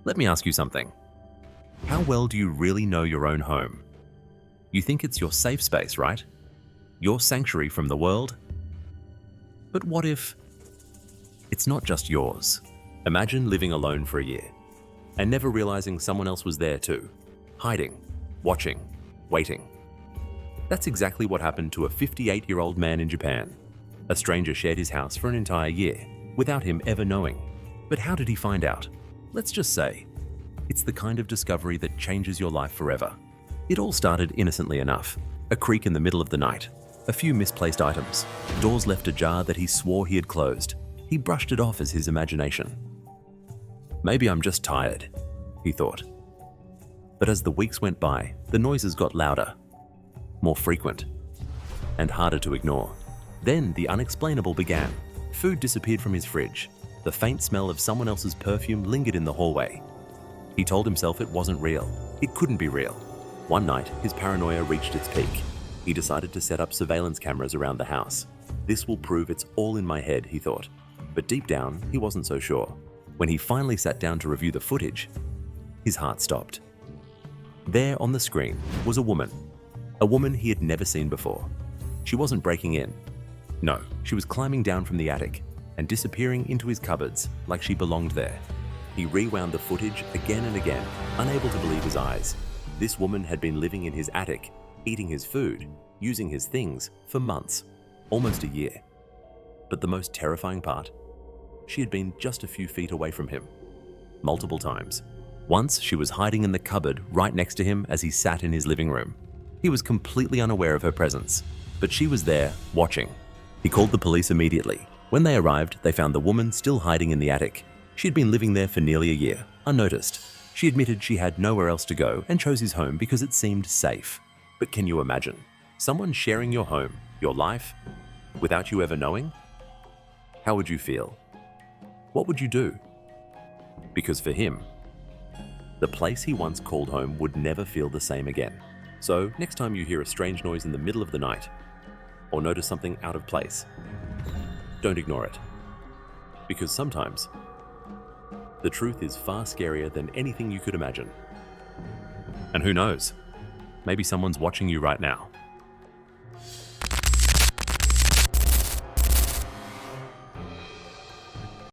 Let me ask you something. How well do you really know your own home? You think it's your safe space, right? Your sanctuary from the world? But what if it's not just yours? Imagine living alone for a year and never realizing someone else was there too, hiding, watching, waiting. That's exactly what happened to a 58-year-old man in Japan. A stranger shared his house for an entire year without him ever knowing. But how did he find out? Let's just say, it's the kind of discovery that changes your life forever. It all started innocently enough. A creak in the middle of the night, a few misplaced items, doors left ajar that he swore he had closed. He brushed it off as his imagination. Maybe I'm just tired, he thought. But as the weeks went by, the noises got louder, more frequent, and harder to ignore. Then the unexplainable began. Food disappeared from his fridge. The faint smell of someone else's perfume lingered in the hallway. He told himself it wasn't real. It couldn't be real. One night, his paranoia reached its peak. He decided to set up surveillance cameras around the house. This will prove it's all in my head, he thought. But deep down, he wasn't so sure. When he finally sat down to review the footage, his heart stopped. There on the screen was a woman he had never seen before. She wasn't breaking in. No, she was climbing down from the attic and disappearing into his cupboards like she belonged there. He rewound the footage again and again, unable to believe his eyes. This woman had been living in his attic, eating his food, using his things for months, almost a year. But the most terrifying part, she had been just a few feet away from him, multiple times. Once she was hiding in the cupboard right next to him as he sat in his living room. He was completely unaware of her presence, but she was there, watching. He called the police immediately. When they arrived, they found the woman still hiding in the attic. She had been living there for nearly a year, unnoticed. She admitted she had nowhere else to go and chose his home because it seemed safe. But can you imagine? Someone sharing your home, your life, without you ever knowing? How would you feel? What would you do? Because for him, the place he once called home would never feel the same again. So next time you hear a strange noise in the middle of the night, or notice something out of place, don't ignore it. Because sometimes, the truth is far scarier than anything you could imagine. And who knows? Maybe someone's watching you right now.